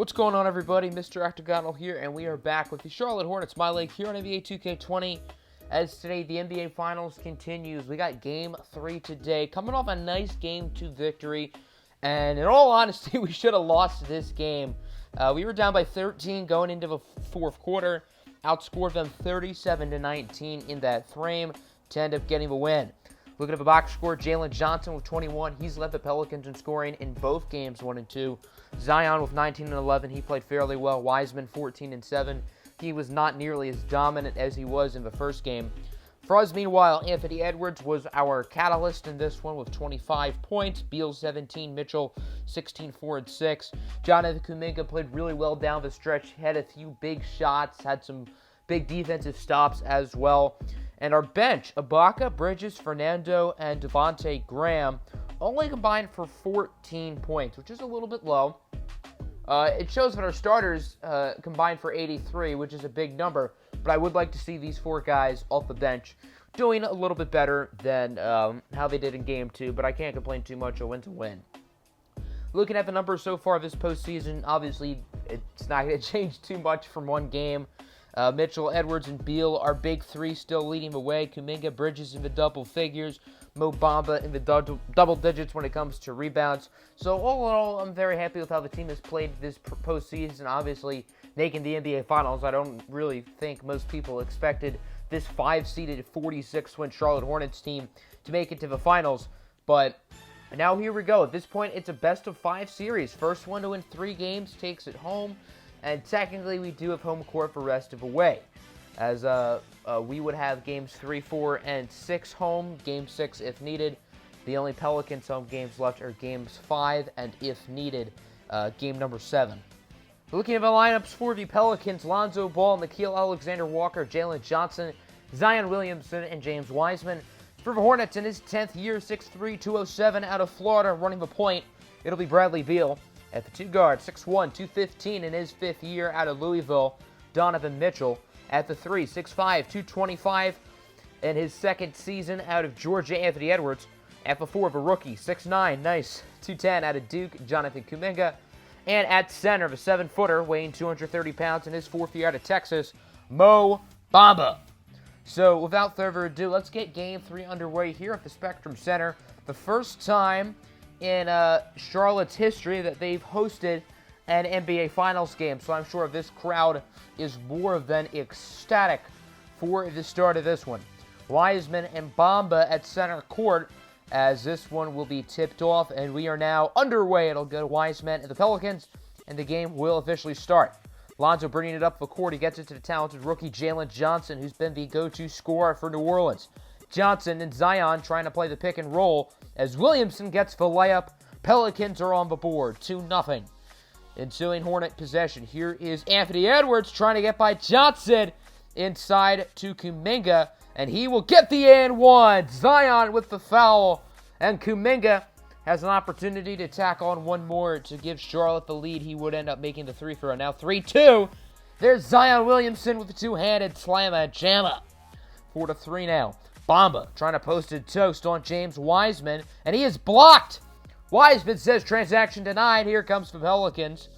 What's going on, everybody? Mr. Octagonal here, and we are back with the Charlotte Hornets, MyLeague, here on NBA 2K20. As today, the NBA Finals continues. We got Game 3 today, coming off a nice Game 2 victory. And in all honesty, we should have lost this game. We were down by 13 going into the fourth quarter. Outscored them 37-19 in that frame to end up getting the win. Looking at the box score, Jalen Johnson with 21. He's led the Pelicans in scoring in both games, 1 and 2. Zion with 19 and 11. He played fairly well. Wiseman, 14 and 7. He was not nearly as dominant as he was in the first game. For us, meanwhile, Anthony Edwards was our catalyst in this one with 25 points. Beal, 17. Mitchell, 16, 4, and 6. Jonathan Kuminga played really well down the stretch. Had a few big shots. Had some big defensive stops as well. And our bench, Ibaka, Bridges, Fernando, and Devontae Graham only combined for 14 points, which is a little bit low. It shows that our starters combined for 83, which is a big number. But I would like to see these four guys off the bench doing a little bit better than how they did in Game 2. But I can't complain too much. A win's a win. Looking at the numbers so far this postseason, obviously it's not going to change too much from one game. Mitchell, Edwards, and Beal are big three, still leading the way. Kuminga, Bridges in the double figures. Mo Bamba in the double digits when it comes to rebounds. So all in all, I'm very happy with how the team has played this postseason. Obviously, making the NBA Finals, I don't really think most people expected this 5-seeded 46-win Charlotte Hornets team to make it to the Finals. But now here we go. At this point, it's a best-of-5 series. First one to win 3 games takes it home. And technically, we do have home court for rest of the way, as we would have games 3, 4, and 6 home, game 6 if needed. The only Pelicans home games left are games 5 and, if needed, game number 7. Looking at the lineups for the Pelicans, Lonzo Ball, Nickeil Alexander-Walker, Jalen Johnson, Zion Williamson, and James Wiseman. For the Hornets in his 10th year, 6'3", 207 out of Florida, running the point, it'll be Bradley Beal. At the 2 guard, 6'1", 215 in his 5th year out of Louisville, Donovan Mitchell. At the 3, 6'5", 225 in his 2nd season out of Georgia, Anthony Edwards. At the 4, the rookie, 6'9", nice, 210 out of Duke, Jonathan Kuminga. And at center, the 7-footer, weighing 230 pounds in his 4th year out of Texas, Mo Bamba. So without further ado, let's get Game 3 underway here at the Spectrum Center. The first time in Charlotte's history that they've hosted an NBA Finals game. So I'm sure this crowd is more than ecstatic for the start of this one. Wiseman and Bamba at center court as this one will be tipped off. And we are now underway. It'll go to Wiseman and the Pelicans, and the game will officially start. Lonzo bringing it up the court. He gets it to the talented rookie Jalen Johnson, who's been the go-to scorer for New Orleans. Johnson and Zion trying to play the pick and roll as Williamson gets the layup. Pelicans are on the board, 2-0. Ensuing Hornet possession. Here is Anthony Edwards trying to get by Johnson inside to Kuminga, and he will get the and one. Zion with the foul, and Kuminga has an opportunity to tack on one more to give Charlotte the lead. He would end up making the 3-throw. Now 3-2. There's Zion Williamson with the two-handed slammer jammer. 4-3 now. Bamba trying to post a toast on James Wiseman, and he is blocked. Wiseman says transaction denied. Here comes the Pelicans.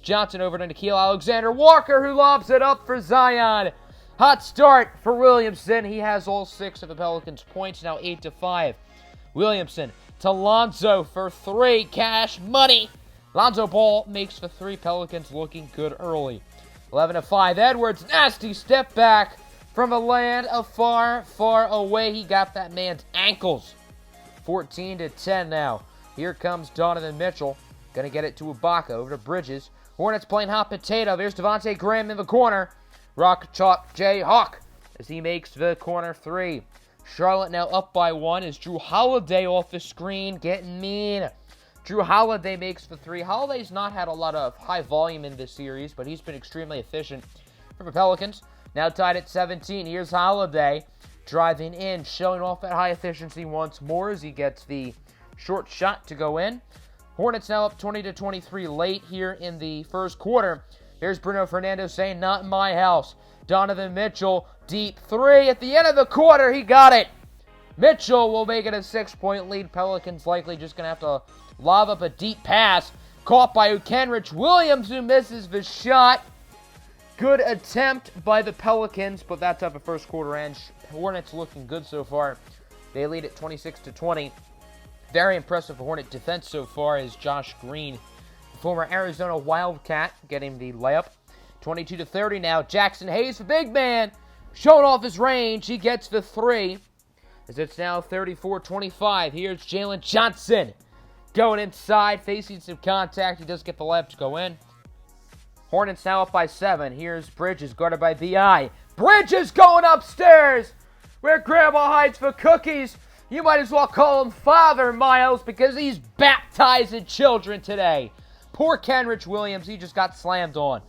Johnson over to Nickeil Alexander-Walker, who lobs it up for Zion. Hot start for Williamson. He has all 6 of the Pelicans' points, now 8-5. Williamson to Lonzo for 3. Cash money. Lonzo Ball makes the 3. Pelicans looking good early. 11-5. Edwards, nasty step back. From a land of far, far away, he got that man's ankles. 14-10 now. Here comes Donovan Mitchell. Going to get it to Ibaka, over to Bridges. Hornets playing hot potato. There's Devontae Graham in the corner. Rock, chalk, J-Hawk as he makes the corner 3. Charlotte now up by 1 as Drew Holiday off the screen, getting mean. Drew Holiday makes the 3. Holiday's not had a lot of high volume in this series, but he's been extremely efficient for the Pelicans. Now tied at 17. Here's Holiday driving in, showing off that high efficiency once more as he gets the short shot to go in. Hornets now up 20-23 late here in the first quarter. Here's Bruno Fernando saying, "Not in my house." Donovan Mitchell, deep 3 at the end of the quarter. He got it. Mitchell will make it a 6-point lead. Pelicans likely just going to have to lob up a deep pass. caught by Kenrich Williams, who misses the shot. Good attempt by the Pelicans, but that's how the first quarter ends. Hornets looking good so far. They lead at 26-20. Very impressive Hornet defense so far is Josh Green, former Arizona Wildcat, getting the layup. 22-30 now. Jackson Hayes, the big man, showing off his range. He gets the three, as it's now 34-25. Here's Jalen Johnson going inside, facing some contact. He does get the layup to go in. Hornets now up by 7. Here's Bridges, guarded by B.I. Bridges going upstairs, where Grandma hides for cookies. You might as well call him Father Miles, because he's baptizing children today. Poor Kenrich Williams, he just got slammed on.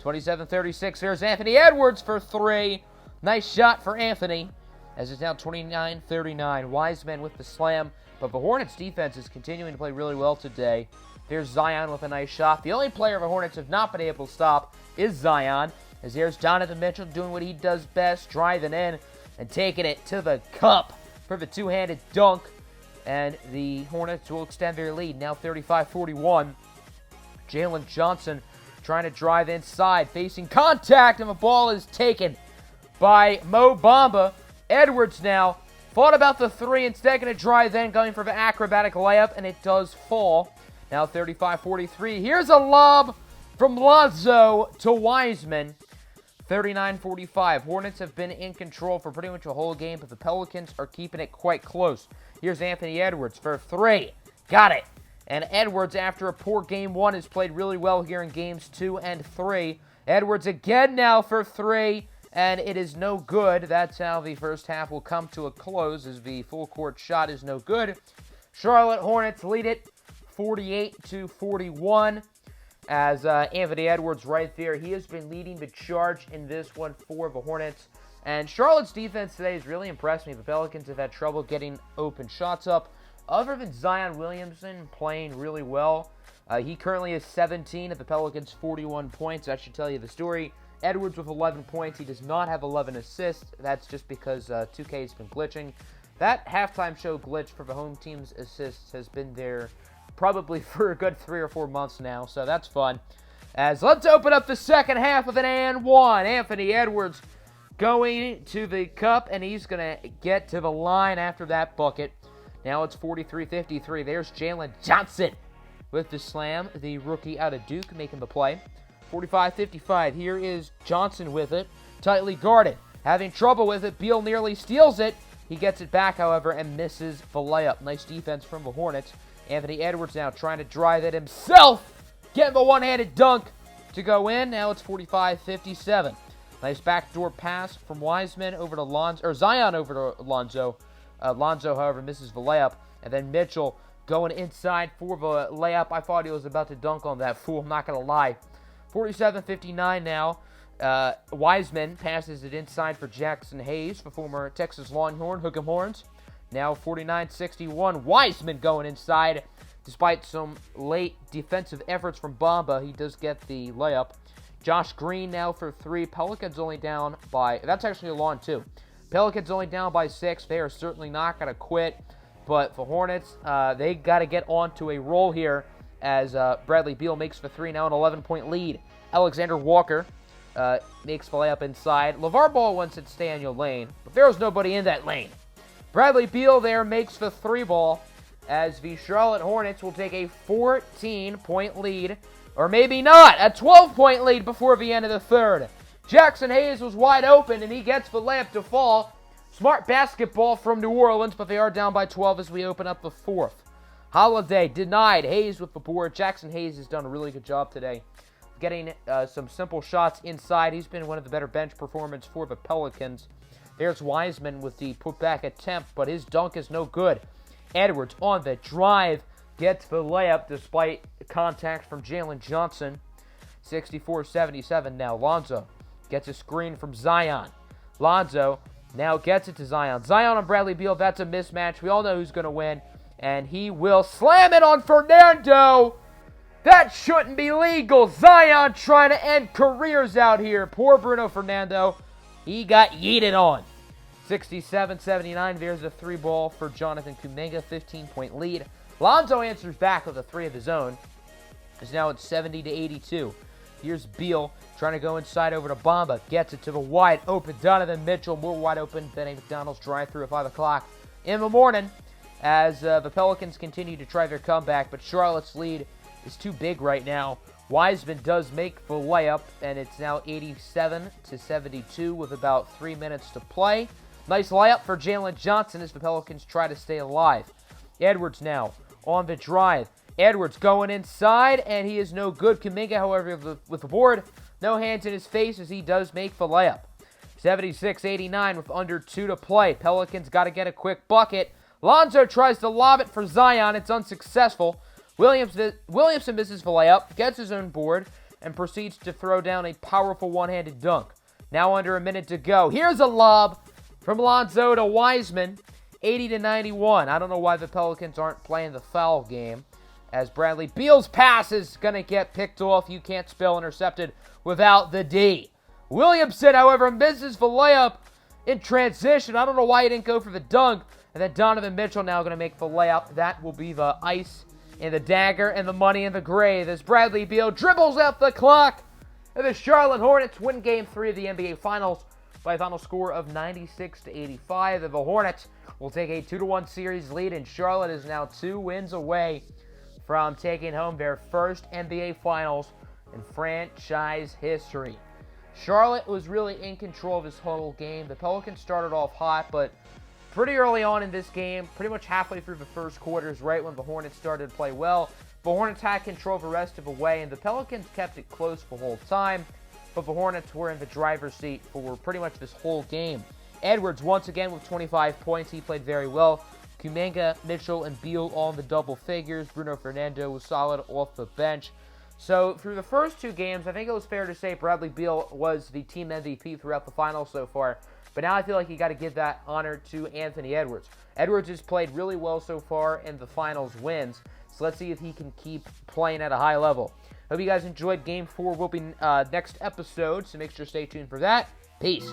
27-36, there's Anthony Edwards for 3. Nice shot for Anthony, as it's now 29-39. Wiseman with the slam, but the Hornets defense is continuing to play really well today. There's Zion with a nice shot. The only player the Hornets have not been able to stop is Zion, as there's Donovan Mitchell doing what he does best, driving in and taking it to the cup for the two-handed dunk. And the Hornets will extend their lead, now 35-41. Jalen Johnson trying to drive inside, facing contact, and the ball is taken by Mo Bamba. Edwards now thought about the three, instead going to drive in, going for the acrobatic layup, and it does fall. Now 35-43. Here's a lob from Lonzo to Wiseman. 39-45. Hornets have been in control for pretty much a whole game, but the Pelicans are keeping it quite close. Here's Anthony Edwards for 3. Got it. And Edwards, after a poor game 1, has played really well here in games 2 and 3. Edwards again now for 3, and it is no good. That's how the first half will come to a close, as the full court shot is no good. Charlotte Hornets lead it 48-41. As Anthony Edwards right there, he has been leading the charge in this one for the Hornets. And Charlotte's defense today has really impressed me. The Pelicans have had trouble getting open shots up. Other than Zion Williamson playing really well, he currently is 17 at the Pelicans' 41 points. That should tell you the story. Edwards with 11 points. He does not have 11 assists. That's just because 2K has been glitching. That halftime show glitch for the home team's assists has been there probably for a good 3 or 4 months now, so that's fun. As let's open up the second half of an and one. Anthony Edwards going to the cup, and he's going to get to the line after that bucket. Now it's 43-53. There's Jalen Johnson with the slam, the rookie out of Duke, making the play. 45-55. Here is Johnson with it, tightly guarded. Having trouble with it, Beal nearly steals it. He gets it back, however, and misses the layup. Nice defense from the Hornets. Anthony Edwards now trying to drive it himself, getting the one-handed dunk to go in. Now it's 45-57. Nice backdoor pass from Wiseman over to Lonzo, or Zion over to Lonzo. Lonzo, however, misses the layup. And then Mitchell going inside for the layup. I thought he was about to dunk on that fool, I'm not going to lie. 47-59 now. Wiseman passes it inside for Jackson Hayes, the former Texas Longhorn, Hook'em Horns. Now 49-61. Wiseman going inside. Despite some late defensive efforts from Bamba, he does get the layup. Josh Green now for 3. Pelicans only down by... That's actually a long 2. Pelicans only down by 6. They are certainly not going to quit. But for Hornets, they got to get onto a roll here as Bradley Beal makes the 3. Now an 11-point lead. Alexander Walker makes the layup inside. LeVar Ball wants it to stay on your lane, but there was nobody in that lane. Bradley Beal there makes the 3 ball as the Charlotte Hornets will take a 14-point lead, or maybe not, a 12-point lead before the end of the third. Jackson Hayes was wide open, and he gets the layup to fall. Smart basketball from New Orleans, but they are down by 12 as we open up the fourth. Holiday denied. Hayes with the board. Jackson Hayes has done a really good job today getting some simple shots inside. He's been one of the better bench performances for the Pelicans. There's Wiseman with the putback attempt, but his dunk is no good. Edwards on the drive gets the layup despite contact from Jalen Johnson. 64-77 now. Lonzo gets a screen from Zion. Lonzo now gets it to Zion. Zion on Bradley Beal, that's a mismatch. We all know who's going to win, and he will slam it on Fernando. That shouldn't be legal. Zion trying to end careers out here. Poor Bruno Fernando. He got yeeted on. 67-79. There's a 3 ball for Jonathan Kuminga. 15-point lead. Lonzo answers back with a 3 of his own. is now at 70 to 82. Here's Beal trying to go inside over to Bamba. Gets it to the wide open Donovan Mitchell. More wide open than a McDonald's drive-thru at 5 o'clock in the morning as the Pelicans continue to try their comeback. But Charlotte's lead is too big right now. Wiseman does make the layup, and it's now 87 to 72 with about 3 minutes to play. Nice layup for Jalen Johnson as the Pelicans try to stay alive. Edwards now on the drive. Edwards going inside, and he is no good. Kuminga, however, with the board. No hands in his face as he does make the layup. 76-89 with under 2 to play. Pelicans got to get a quick bucket. Lonzo tries to lob it for Zion. It's unsuccessful. Williamson misses the layup, gets his own board, and proceeds to throw down a powerful one-handed dunk. Now under a minute to go. Here's a lob from Lonzo to Wiseman. 80-91. I don't know why the Pelicans aren't playing the foul game, as Bradley Beal's pass is going to get picked off. You can't spell intercepted without the D. Williamson, however, misses the layup in transition. I don't know why he didn't go for the dunk. And then Donovan Mitchell now going to make the layup. That will be the ice and the dagger and the money in the grave as Bradley Beal dribbles out the clock. And the Charlotte Hornets win Game 3 of the NBA Finals by a final score of 96-85. And the Hornets will take a 2-1 series lead, and Charlotte is now 2 wins away from taking home their first NBA Finals in franchise history. Charlotte was really in control of this whole game. The Pelicans started off hot, but pretty early on in this game, pretty much halfway through the first quarters, right when the Hornets started to play well, the Hornets had control the rest of the way, and the Pelicans kept it close the whole time, but the Hornets were in the driver's seat for pretty much this whole game. Edwards, once again, with 25 points. He played very well. Kuminga, Mitchell, and Beal all in the double figures. Bruno Fernando was solid off the bench. So through the first 2 games, I think it was fair to say Bradley Beal was the team MVP throughout the finals so far. But now I feel like you got to give that honor to Anthony Edwards. Edwards has played really well so far in the finals wins. So let's see if he can keep playing at a high level. Hope you guys enjoyed Game 4. Will be next episode, so make sure to stay tuned for that. Peace.